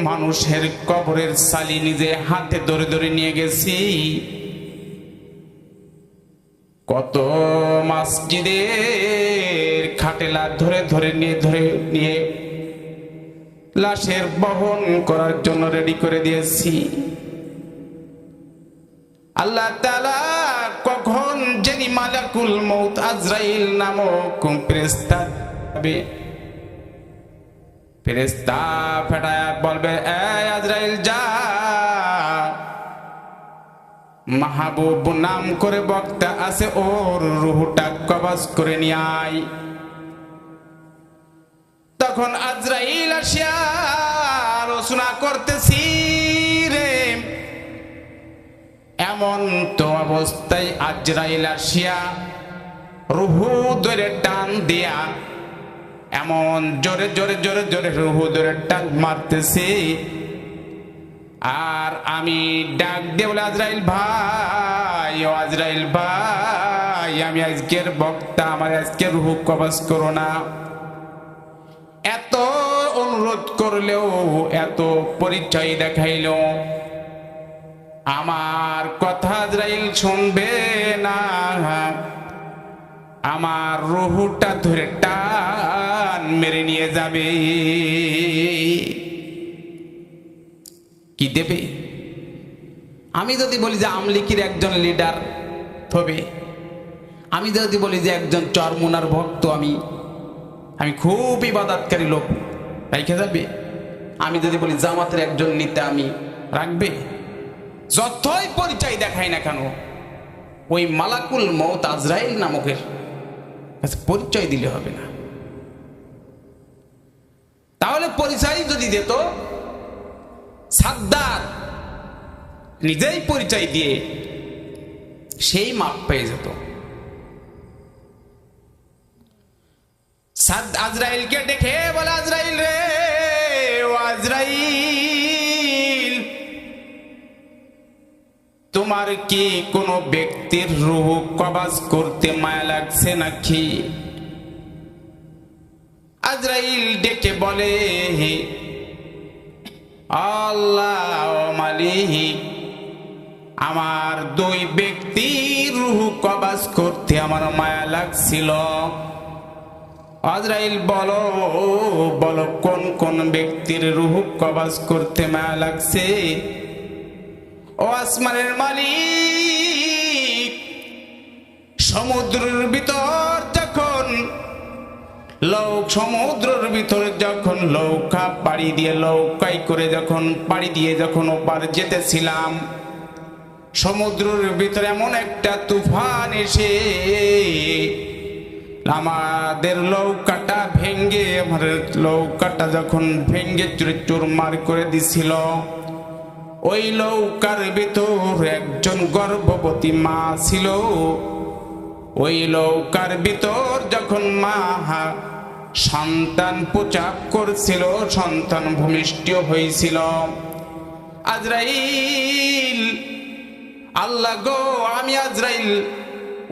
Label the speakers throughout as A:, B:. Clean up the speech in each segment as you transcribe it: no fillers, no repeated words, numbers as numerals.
A: মানুষের কবরের সালি নিজে হাতে ধরে ধরে নিয়ে গেছি, কত মসজিদের খাটেলা ধরে ধরে নিয়ে লাশের বহন করার জন্য রেডি করে দিয়েছি। আল্লাহ তাআলা কখন যিনি মালাকুল মউত আজরাইল নামক ফেরেশতা ফেটায় বলবে, এই আজরাইল যা, মাহবুব নাম করে বক্তা আছে, ওর রূহটা কবজ করে নিয়ে আয়। তখন আজরাইল আসিয়া আলোচনা করতেছি রে, এমন তো অবস্থায় আজরাইল আসিয়া রুহু ধরে টান দিয়া এমন জোরে জোরে জোরে জোরে রুহু ধরে টান মারতেছি, আর আমি ডাক দিয়ে বলে, আজরাইল ভাই, ও আজরাইল ভাই, আমি আজকের বক্তা, আমার আজকের রুহু কবজ করো না। এত অনুরোধ করলেও, এত পরিচয় দেখাইলো, আমার কথা আজরাইল শুনবে না, আমার রুহুটা ধরে টান মেরে নিয়ে যাবে। কি দেবে? আমি যদি বলি যে আমলিকির একজন লিডার হবে, আমি যদি বলি যে একজন চরমুনার ভক্ত, আমি খুব ইবাদতকারী লোক, রেখে যাবে? আমি যদি বলি জামাতের একজন নেতা, আমি রাখবে? যতই পরিচয় দেখাই না কেন, ওই মালাকুল মউত আজরাইল নামকের কাছে পরিচয় দিলে হবে না। তাহলে পরিচয় যদি দিত, সাদ্দাত নিজেই পরিচয় দিয়ে সেই মাপ পেয়ে যেত। আজরাইলকে দেখে বলে, আজরাইল রে, ও আজরাইল, তোমার কি কোনো ব্যক্তির রূহ কবজ করতে মায়া লাগছে নাকি? আজরাইল ডেকে বলে, আল্লাহ মালিক, আমার দুই ব্যক্তির রূহ কবজ করতে আমার মায়া লাগছিল। আজরাইল বলো বলো, কোন কোন ব্যক্তির রূহ কবজ করতে মায়া লাগছে? ও আসমানের মালিক, সমুদ্রের ভিতর যখন সমুদ্রের ভিতরে যখন নৌকা পাড়ি দিয়ে, নৌকায় করে যখন পাড়ি দিয়ে যখন ওপার যেতেছিলাম, সমুদ্রের ভিতরে এমন একটা তুফান এসে আমাদের নৌকাটা ভেঙ্গে, আমার নৌকাটা যখন ভেঙ্গে চুরমার করে দিছিল, ওই নৌকার ভিতর একজন গর্ভবতী মা ছিল। ওই নৌকার ভিতর যখন মা সন্তান প্রসব করছিল, সন্তান ভূমিষ্ঠ হয়েছিল। আজরাইল, আল্লাহ গো, আমি আজরাইল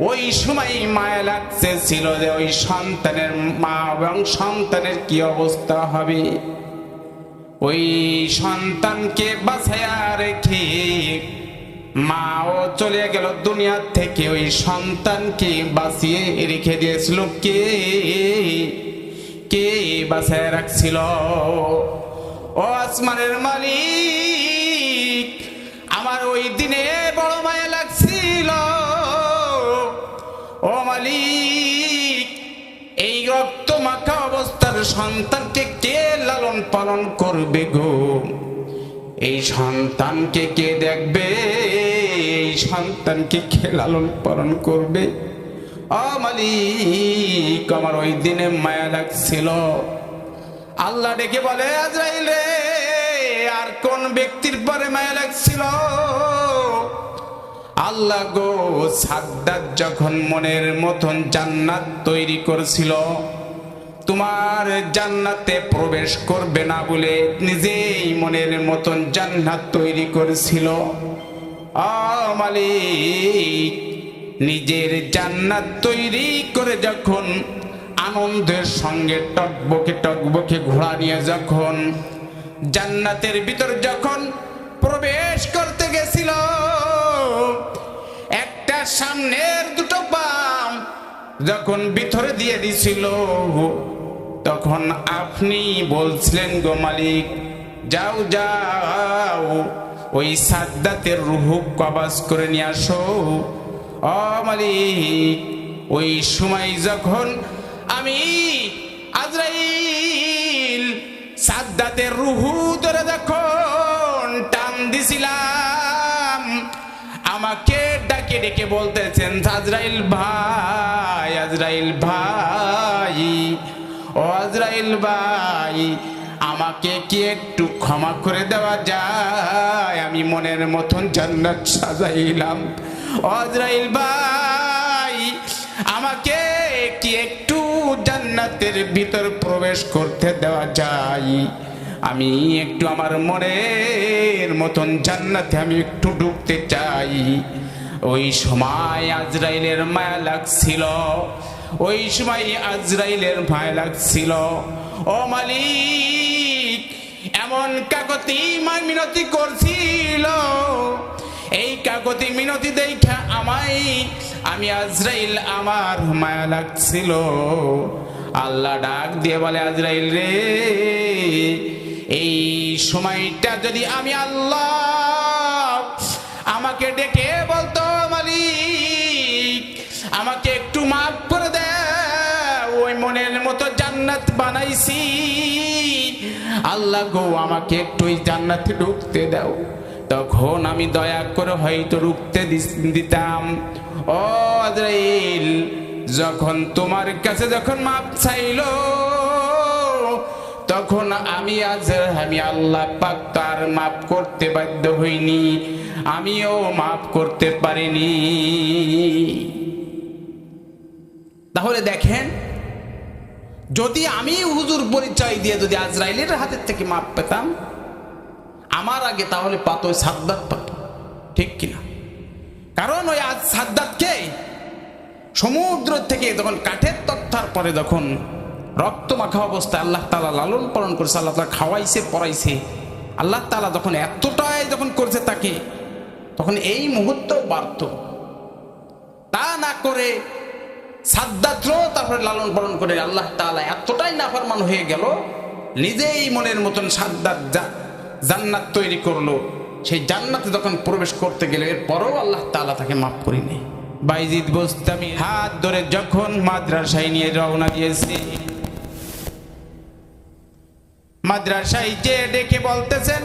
A: ওই সময় মায়া লাগছে ছিল যে ওই সন্তানের মা এবং সন্তানের কি অবস্থা হবে। ওই সন্তানকে বাঁচায়া রেখে মাও চলে গেল দুনিয়া থেকে, ওই সন্তানকে বাঁচিয়ে রেখে দিয়েছিল কে? কে বাঁচায় রাখছিল? ও আসমানের মালিক, আমার ওই দিনে বড় মায়া লাগছিল। ও মালিক, এই রক্ত মাখা অবস্থার সন্তানকে কে লালন পালন করবে গো? এই সন্তানকে কে দেখবে? এই সন্তানকে কে লালন পালন করবে? ও মালিক, আমার ওই দিনে মায়া লাগছিল। আল্লাহ ডেকে বলে, আজরাইল রে, আর কোন ব্যক্তির পরে মায়া লাগছিল? আল্লাহ গো, সাদ্দাত যখন মনের মতন জান্নাত তৈরি করছিল, তোমার জান্নাতে প্রবেশ করবে না বলে নিজেই মনের মতন জান্নাত তৈরি করেছিল। মালিক, নিজের জান্নাত তৈরি করে যখন আনন্দের সঙ্গে টকবকে টকবকে ঘোড়া নিয়ে যখন জান্নাতের ভিতর যখন প্রবেশ করতে গেছিল, একটা সামনের দুটো পা যখন ভিতরে দিয়ে দিছিল, তখন আপনি বলছিলেন, গো মালিক, যাও যাও ওই সাদ্দাতের রূহ কবজ করে নিয়ে আসো। ও মালিক, ওই সময় যখন আমি আজরাইল সাদ্দাতের রূহ ধরে যখন টান দিছিলাম, আমাকে ডাকে ডেকে বলতেছেন, আজরাইল ভাই, আজরাইল ভাই, ও আজরাইল ভাই, আমাকে কি একটু ক্ষমা করে দেওয়া যায়? আমি মনের মতন জান্নাত সাজাইলাম। ও আজরাইল ভাই, আমাকে কি একটু জান্নাতের ভিতর প্রবেশ করতে দেওয়া যায়? আমি একটু আমার মনের মতন জান্নাতে আমি একটু ঢুকতে চাই। ওই সময় আজরাইলের মায়া লাগছিল, ওই সময় আজরাইলের মায়া লাগছিল। ও মালিক, এমন কাকতি মিনতি করছিল, এই কাকতি মিনতি দেখা আমি আজরাইল আমার মায়া লাগছিল। আল্লাহ ডাক দিয়ে বলে, আজরাইল রে, এই সময়টা যদি আমি আল্লাহ আমাকে ডেকে বলতো, মালিক আমাকে একটু মাফ করে দে, ওই মনের মতো জান্নাত বানাইছি, আল্লাহ গো আমাকে একটু ওই জান্নাতে ঢুকতে দাও, তখন আমি দয়া করে হয়তো ঢুকতে দিতাম। ও আজরাইল, যখন তোমার কাছে যখন মাপ চাইল, তখন আমি আল্লাহ পাক তার মাফ করতে বাধ্য হইনি, আমিও মাফ করতে পারিনি। তাহলে দেখেন, যদি আমি হুজুর পরিচয় দিয়ে যদি আজরাইলের হাতের থেকে মাপ পেতাম আমার আগে, তাহলে পাত ওই সাদ্দাত পাত, ঠিক কিনা? কারণ ওই আজ সাদ্দাতকে সমুদ্র থেকে যখন কাঠের তক্তার পরে যখন রক্ত মাখা অবস্থায় আল্লাহ তাআলা লালন পালন করেছে, আল্লাহ তাআলা খাওয়াইছে পড়াইছে, আল্লাহ তাআলা যখন এতটাই যখন করছে তাকে, তখন এই মুহূর্তেও বার্ত তা না করে সাদ্দাতও তারপরে লালন পালন করে আল্লাহ তাআলা এতটাই নাফরমান হয়ে গেল, নিজেই মনের মতন সাদ্দাত জান্নাত তৈরি করলো। সেই জান্নাতে যখন প্রবেশ করতে গেল, এরপরও আল্লাহ তাআলা তাকে মাফ করেনি। বাইজিদ বোস্তামি হাত ধরে যখন মাদ্রাসায় নিয়ে রওনা দিয়েছে, মাদ্রাসায় যে ডেকে বলতেছেন,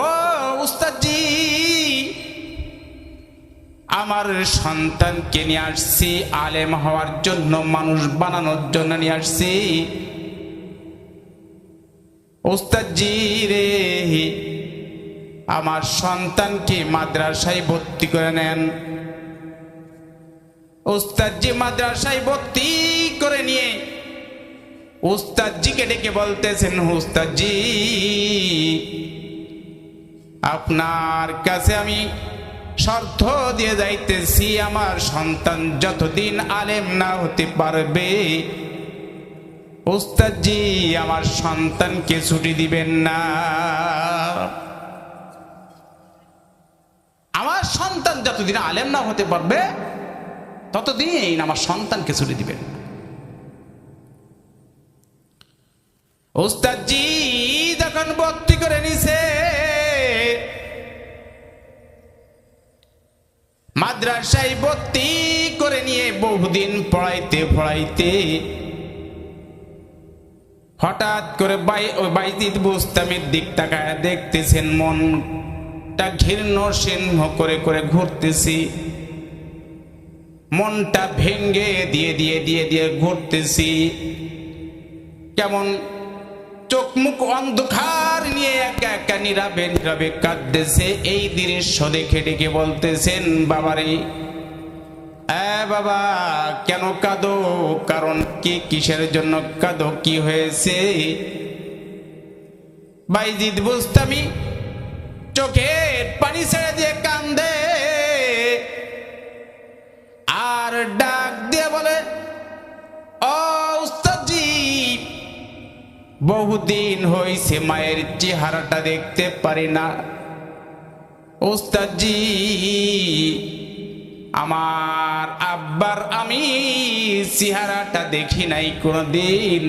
A: ও উস্তাদজি, আমার সন্তানকে নিয়ে আসছি আলেম হওয়ার জন্য, মানুষ বানানোর জন্য নিয়ে আসছি। উস্তাদজি রে, আমার সন্তানকে মাদ্রাসায় ভর্তি করে নেন। উস্তাদজি মাদ্রাসায় ভর্তি করে নিয়ে উস্তাদজিকে ডেকে বলতেছেন, উস্তাদজি, আপনার কাছে আমি শর্ত দিয়ে যাইতেছি, আমার সন্তান যতদিন আলেম না হতে পারবে, উস্তাদজি আমার সন্তানকে ছুটি দিবেন না। আমার সন্তান যতদিন আলেম না হতে পারবে ততদিন আমার সন্তানকে ছুটি দিবেন। উস্তাদজি যখন ভর্তি করে নিছে, মাদ্রাসায় ভর্তি করে নিয়ে বহুদিন পড়াইতে পড়াইতে হঠাৎ করে বাইজিদ বোস্তামির দিক তাকায় দেখতেছেন, মনটা ঘৃণ্য সিংহ করে করে ঘুরতেছি, মনটা ভেঙ্গে দিয়ে দিয়ে দিয়ে দিয়ে ঘুরতেছি, কেমন চোখ মুখ অন্ধকার নিয়ে একা একা নীরবে নীরবে কাঁদতেছে। এই দৃশ্য দেখে ডেকে বলতেছেন, বাবারে, বাবা কেন কাঁদো? কারণ কি, কিসের জন্য কাঁদো, কি হয়েছে? বাইজিদ বোস্তামি চোখের পানি ছেড়ে দিয়ে কান্দে আর ডাক দিয়ে বলে, ও উস্তাদজি, বহুদিন হয়েছে মায়ের চেহারাটা দেখতে পারি না। ওস্তাদজি, আমার আব্বার আমি চেহারাটা দেখি নাই কোনদিন,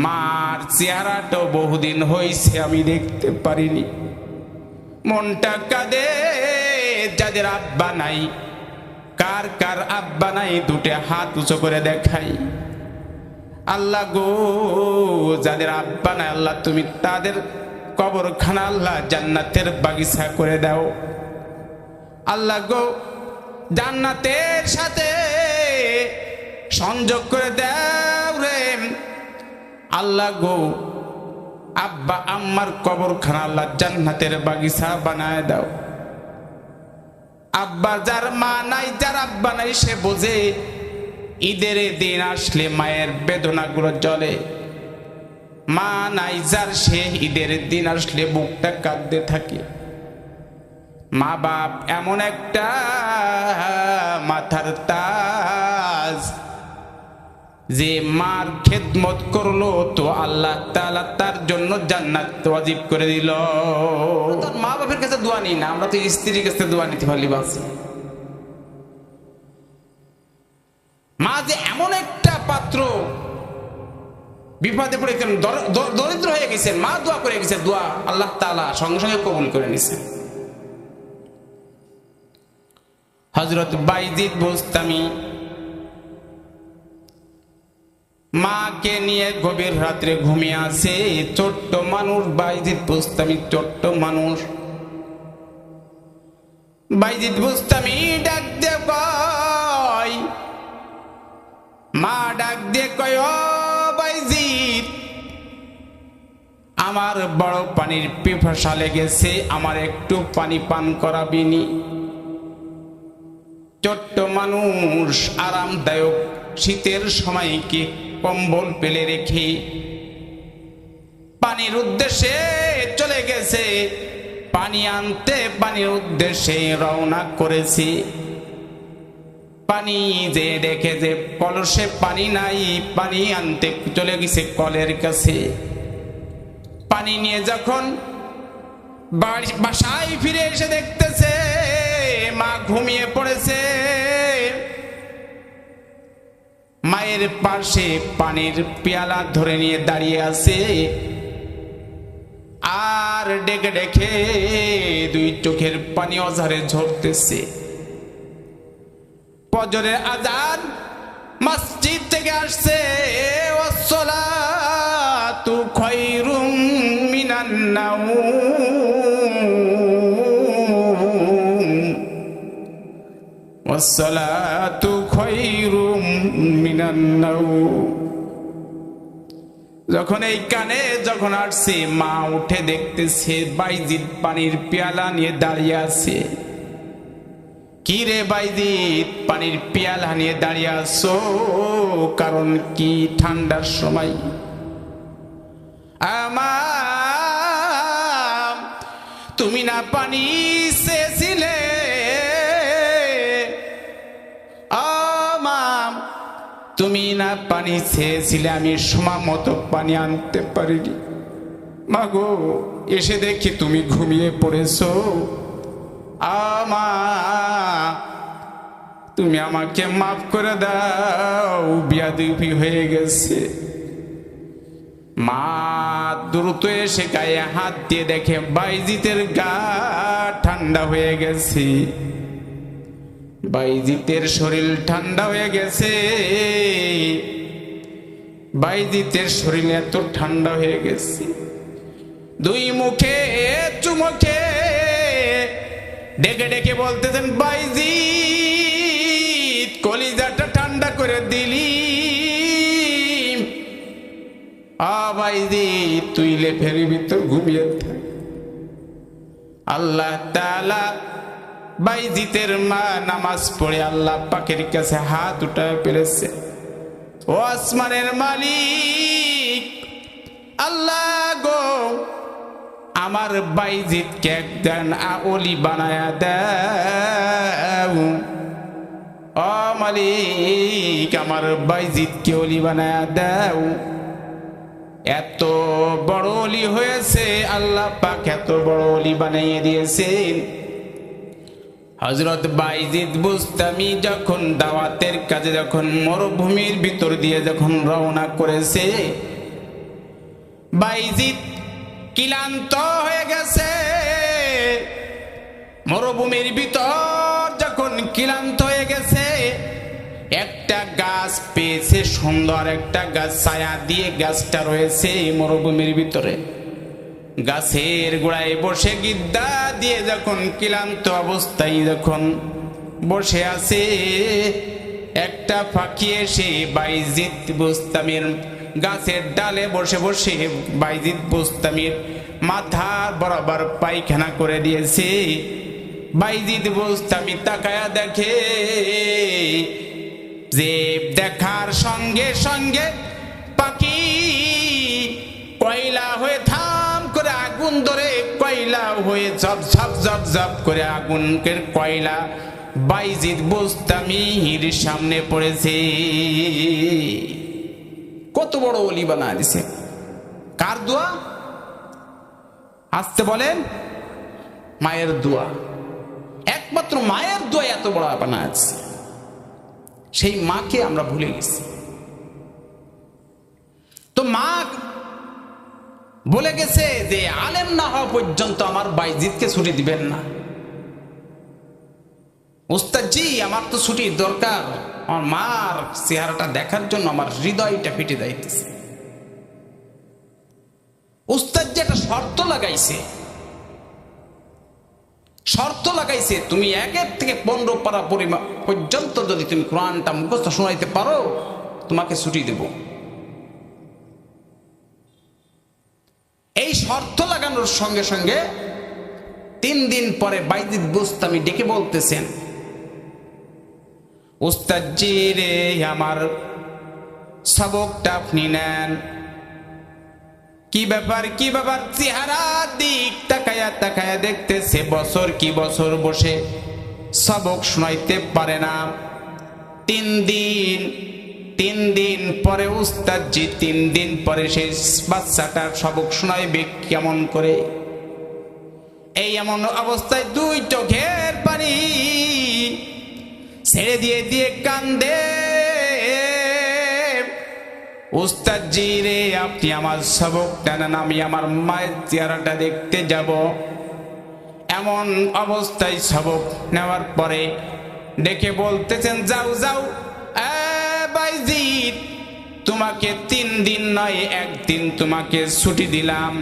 A: মার চেহারাটাও বহুদিন হয়েছে আমি দেখতে পারিনি। মনটা কাঁদে, যাদের আব্বা নাই, কার কার আব্বা নাই দুটো হাত উঁচু করে দেখাই। আল্লাহ গো, যাদের আব্বা নাই আল্লাহ তুমি তাদের কবরখানা আল্লাহ জান্নাতের বাগিচা করে দাও। আল্লাহ গো, জান্নাতের সাথে সংযোগ করে দাও রে আল্লাহ গো। আব্বা আম্মার কবরখানা আল্লাহ জান্নাতের বাগিচা বানায় দাও। আব্বা যার মা নাই, যার আব্বা নাই, সে বোঝে ঈদের দিন আসলে মায়ের বেদনাগুলো জ্বলে। মা নাই যার, সে ঈদের দিন আসলে বুকটা কাঁদতে থাকে। মা বাপ এমন একটা মাথার তাজ, যে মার খেদমত করলো তো আল্লাহ তাআলা তার জন্য জান্নাত ওয়াজিব করে দিল। তার মা বাপের কাছে দোয়া নিই না, আমরা তো স্ত্রীর কাছে দোয়া নিতে পারলি বাস। মা যে এমন একটা পাত্র, বিপদে পড়ে গেছেন, দরিদ্র হয়ে গেছেন, মা দোয়া করে গেছে, দোয়া আল্লাহ তাআলা সঙ্গে সঙ্গে কবুল করে নিছেন। হযরত বাইজিদ বুস্তামি মাকে নিয়ে গভীর রাত্রে ঘুমিয়ে আছে। ছোট্ট মানুষ বাইজিদ বুস্তামি, ছোট্ট মানুষ। বাইজিদ বুস্তামি ডাক দিয়ে কয়, মা ডাক দিয়ে কয়, ও বাইজিদ, আমার বড় পানির পিপাসা লেগেছে, আমার একটু পানি পান করাবিনি। ছোট্ট মানুষ আরামদায়ক শীতের সময় কি কম্বল পেলে রেখে পানির উদ্দেশ্যে চলে গেছে। পানি আনতে পানির উদ্দেশ্যে রওনা করেছি। পানি যে দেখে যে কলসে পানি নাই, পানি আনতে চলে গেছে কলের কাছে। পানি নিয়ে যখন বাসায় ফিরে এসে দেখতেছে মা ঘুমিয়ে পড়েছে। মায়ের পাশে পানির পেয়ালা ধরে নিয়ে দাঁড়িয়ে আছে, আর ডেকে ডেকে দুই চোখের পানি অঝরে ঝরতেছে। ফজরের আযান মসজিদ থেকে আসছে, ওয়াসসালাতু খায়রুম মিনান নাওম, ওয়াসসালাতু খায়রুম মিনান নাওম। যখন এই কানে যখন আসছে, মা উঠে দেখতেছে বাইজিদ পানির পেয়ালা নিয়ে দাঁড়িয়ে আছে। কি রে বাইজিদ, পানির পেয়ালা নিয়ে দাঁড়িয়ে আছো, কারণ কি? ঠান্ডার সময় আমার তুমি না পানি চেয়েছিলে, তুমি না পানি চেয়েছিলে, আমি সময় মতো পানি আনতে পারিনি। মাগো, এসে দেখি তুমি ঘুমিয়ে পড়েছো। তুমি আমাকে মাফ করে দাও, বিয়াদবি হয়ে গেছে। মা দ্রুত এসে গায়ে হাত দিয়ে দেখে বাইজিতের গা ঠান্ডা হয়ে গেছে। বাইজিতের শরীর ঠান্ডা হয়ে গেছে। বাইজিতের শরীর এত ঠান্ডা হয়ে গেছে, দুই মুখে চুমুকে ডেকে ডেকে বলতেছেন, বাইজিদ কলিজাটা ঠান্ডা করে দিলি। বাইজিদ তুই লেফের ভিতর ঘুমিয়ে থাক। আল্লাহ তাআলা বাইজিতের মা নামাজ পড়ে আল্লাহ পাকের কাছে হাত উঠায় পেরেছে। ও আসমানের মালিক আল্লাহ গো, আমার বাইজিদকে একজন ওলি বানায়া দাও। ও মালিক, আমার বাইজিদকে ওলি বানায়া দাও। এত বড় ওলি হয়েছে, আল্লাহ পাক এত বড় ওলি বানিয়ে দিয়েছেন। হযরত বাইজিদ বুস্তামি যখন দাওয়াতের কাজে যখন মরুভূমির ভিতর দিয়ে যখন রওনা করেছে, বাইজিদ ক্লান্ত হয়ে গেছে। মরুভূমির ভিতর যখন ক্লান্ত হয়ে গেছে, একটা গাছ পেয়েছে, সুন্দর একটা গাছ, ছায়া দিয়ে গাছটা রয়েছে মরুভূমির ভিতরে। গাছের গোড়ায় বসে গিদ্দা দিয়ে যখন ক্লান্ত অবস্থায় যখন বসে আছে, একটা পাখি এসে বাইজিদ বুস্তামির গাছের ডালে বসে বসে বাইজিদ বুস্তামির মাথার বরাবর পায়খানা করে দিয়েছে। বাইজিদ বুস্তামি তাকায়া দেখে যে দেখার সঙ্গে সঙ্গে পাখি কয়লা হয়ে থাম করে আগুন ধরে, কয়লা হয়ে জব জব জব জব করে আগুনের কয়লা বাইজিদ বুস্তামির সামনে পড়েছে। কত বড় ওলি বানা দিছে। কার দোয়া? আসতে বলেন, মায়ের দোয়া। একমাত্র মায়ের দোয়া এত বড় বানা আছে। সেই মাকে আমরা ভুলে গেছি। তো মা বলে গেছে যে আলেম না হওয়া পর্যন্ত আমার বাইজিদকে ছুটি দিবেন না। উস্তাদজি আমার তো ছুটির দরকার, আমার মার চেহারাটা দেখার জন্য আমার হৃদয়টা ফেটে যাইতেছে। উস্তাদজি একটা শর্ত লাগাইছে, শর্ত লাগাইছে, তুমি 1 থেকে 15 পারা পর্যন্ত যদি তুমি কোরআনটা মুখস্থ শোনাইতে পারো, তোমাকে ছুটি দেব। এই শর্ত লাগানোর সঙ্গে সঙ্গে 3 দিন পরে বাইজিদ বুস্তামি ডেকে বলতেছেন, উস্তাদজি রে, আমার সবকটা আপনি নেন। কি ব্যাপার কি ব্যাপার? চেহারা দিক তাকায়া তাকায়া দেখতেছে বছর কি বছর বসে সবক শোনাইতে পারে না। 3 দিন পরে উস্তাদজি 3 দিন পরে সেই বাচ্চাটার সবক শোনাইবে কেমন করে? এই এমন অবস্থায় 2 চোখের পানি ছেড়ে দিয়ে দিয়ে কান্দে, উস্তাদজি রে, আপনি আমার সবকটা নেন, আমি আমার মায়ের চেহারাটা দেখতে যাব। এমন অবস্থায় সবক নেওয়ার পরে ডেকে বলতেছেন, যাও যাও বাইজিদ, তোমাকে 3 দিন নয় 1 দিন তোমাকে ছুটি দিলাম।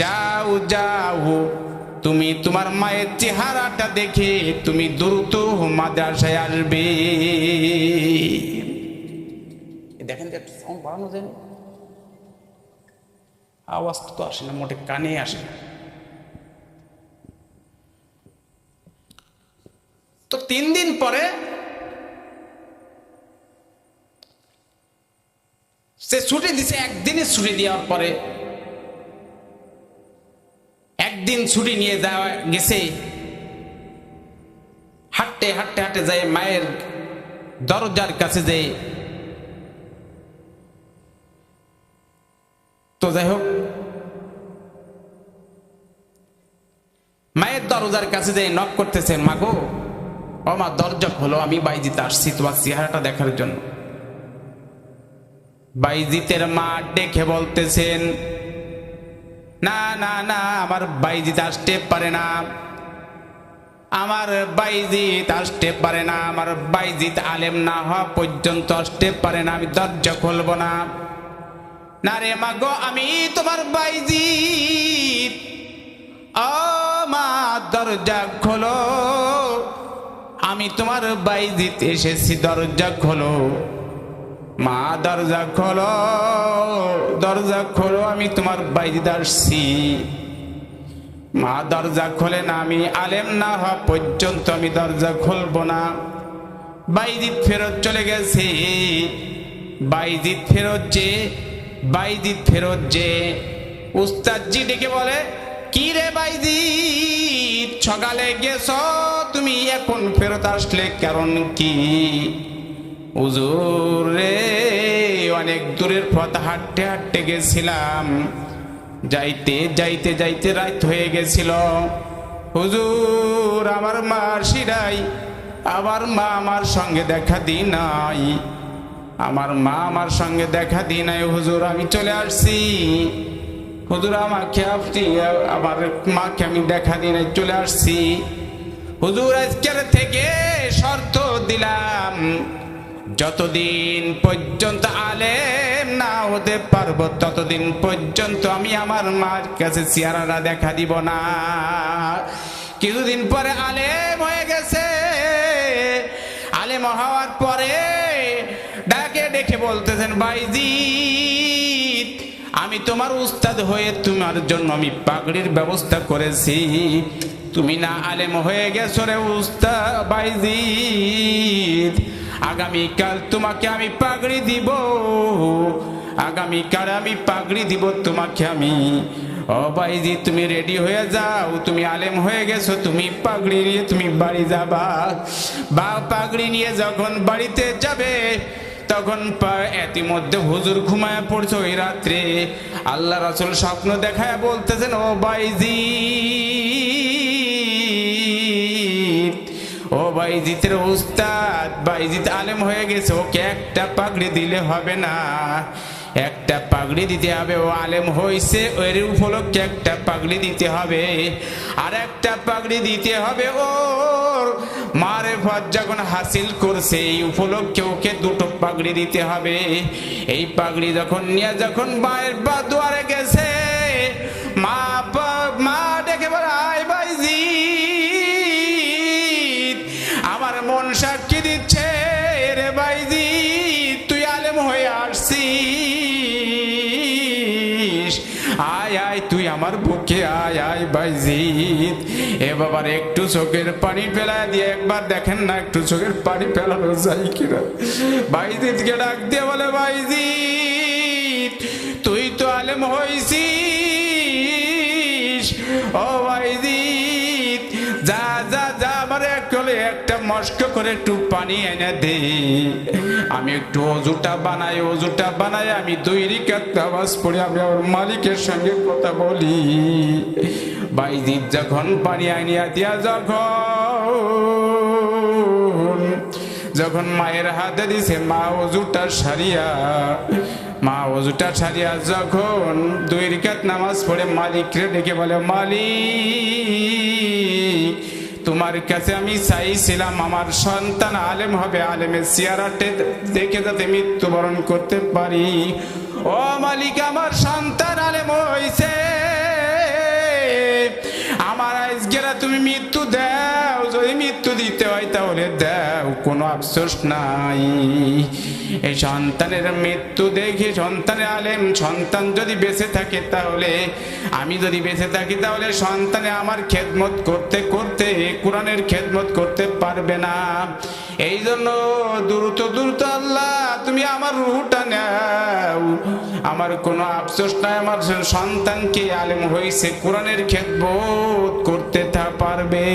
A: যাও যাও, তুমি তোমার মায়ের চেহারাটা দেখে তুমি দ্রুত মাদ্রাসায় আসবে। দেখেন তো একটু সাউন্ড বাড়ানো যায় না? আওয়াজ তো আসে না, মোটে কানে আসে না। তো 3 দিন পরে সে ছুটি দিছে। 1 দিনের ছুটি দেওয়ার পরে 1 দিন ছুটি নিয়ে যাওয়া গেছে, হাঁটতে হাঁটতে হাঁটতে যায় মায়ের দরজার কাছে যায়। তো যাই হোক, মায়ের দরজার কাছে যাই নক করতেছেন, মা গো, ও মা দরজা খোলো, আমি বাইজিতে আসছি তোমার চেহারাটা দেখার জন্য। বাইজিতের মা ডেকে বলতেছেন, না না না, আমার বাইজিত আসতে পারে না, আমার বাইজিত আসতে পারে না, আমার বাইজিত আলেম না হওয়া পর্যন্ত আসতে পারে না, আমি দরজা খুলবো না। না রে মা গো, আমি তোমার বাইজিত, ও মা দরজা খোলো, আমি তোমার বাইজিত এসেছি, দরজা খোলো মা, দরজা খোলো, দরজা খোলো, আমি তোমার বাইজিত আসছি। মা দরজা খোলে না, আমি আলেম না হওয়া পর্যন্ত আমি দরজা খুলবো না। বাইজিত ফেরত চলে গেছে। বাইজিত ফেরত যে উস্তাদজি ডেকে বলে, কি রে বাইজিত, সকালে গেছ তুমি, এখন ফেরত আসলে কারণ কি? হুজুর রে, অনেক দূরের পথ হাঁটতে হাঁটতে গেছিলাম, যাইতে যাইতে যাইতে রাত হয়ে গেছিল। হুজুর আমার মার শিরাই, আমার মা আমার সঙ্গে দেখা দিই নাই, আমার মা আমার সঙ্গে দেখা দিই নাই। হুজুর আমি চলে আসছি, হুজুর আমাকে আপনি, আমার মাকে আমি দেখা দিই নাই, চলে আসছি। হুজুর আজকের থেকে শর্ত দিলাম, যতদিন পর্যন্ত আলেম না হতে পারবো ততদিন পর্যন্ত আমি আমার মার কাছে চেহারাটা দেখা দিব না। কিছুদিন পরে আলেম হয়ে গেছে, আলেম হওয়ার পরে ডাকে ডেকে বলতেছেন, বাইজিৎ আমি তোমার উস্তাদ হয়ে তোমার জন্য আমি পাগড়ির ব্যবস্থা করেছি, তুমি না আলেম হয়ে গেছো রে উস্তাদ বাইজিৎ, আগামীকাল তোমাকে আমি পাগড়ি দিব, আগামীকাল আমি পাগড়ি দিব তোমাকে আমি। ও বাইজি তুমি রেডি হয়ে যাও, তুমি আলেম হয়ে গেছো, তুমি পাগড়ি নিয়ে তুমি বাড়ি যাবা। বা পাগড়ি নিয়ে যখন বাড়িতে যাবে তখন ইতিমধ্যে হুজুর ঘুমায় পড়ছে। ওই রাত্রে আল্লাহ রাসূল স্বপ্ন দেখায় বলতেছেন, ও বাইজি, ও বাইজিতের উস্তাদ, বাইজিত আলেম হয়ে গেছে, ওকে একটা পাগড়ি দিলে হবে না, একটা পাগড়ি দিতে হবে। ও আলেম হইছে, ওর উপলক্ষে একটা পাগড়ি দিতে হবে, আর একটা পাগড়ি দিতে হবে ওর মারেফত যখন হাসিল করছে এই উপলক্ষে ওকে দুটো পাগড়ি দিতে হবে। এই পাগড়ি যখন নিয়ে যখন মায়ের বা দুয়ারে গেছে, মা মা ডেকে বলে, আয় বাইজি, আমার মন সাক্ষী দিচ্ছে রে বাইজি, তুই আলেম হয়ে আসছিস, আয় আয় তুই আমার বুকে আয়, আয় বাইজিৎ। এ বাবার একটু চোখের পানি ফেলায় দিয়ে একবার দেখেন না একটু চোখের পানি ফেলানো যায় কিনা। বাইজিৎকে ডাক দিয়ে বলে, বাইজিৎ তুই তো আলেম হইছিস, ও বাইজিৎ যা যা যা আমার একটা মস্ক করে একটু পানি এনে দে, আমি একটু অজুটা বানাই আমি 2 রাকাত নামাজ পড়ে আমি আমার মালিকের সঙ্গে কথা বলি। বাইজিৎ যখন পানি আনিয়া দিয়া যখন মায়ের হাতে দিছে, মা অজুটা সারিয়া যখন 2 রাকাত নামাজ পড়ে মালিকরে ডেকে বলে, মালিক তোমার কাছে আমি চাইছিলাম আমার সন্তান আলেম হবে, আলেমের চেহারাতে দেখে যাতে মৃত্যুবরণ করতে পারি। ও মালিক আমার সন্তান আলেম হইছে, আমার আজকেরা তুমি মৃত্যু দাও, যদি মৃত্যু দিতে হয় তাহলে দাও, কোনো আফসোস নাই। এই সন্তানের মৃত্যু দেখে সন্তানের আলেম সন্তান যদি বেঁচে থাকে তাহলে, আমি যদি বেঁচে থাকি তাহলে সন্তানে আমার খেদমত করতে করতে কোরআনের খেদমত করতে পারবে না। এই জন্য দ্রুত আল্লাহ তুমি আমার রূহটা নাও, আমার কোনো আফসোস নাই, আমার সন্তানকে আলেম হয়েছে কোরআনের খেদমত করতে পারবে।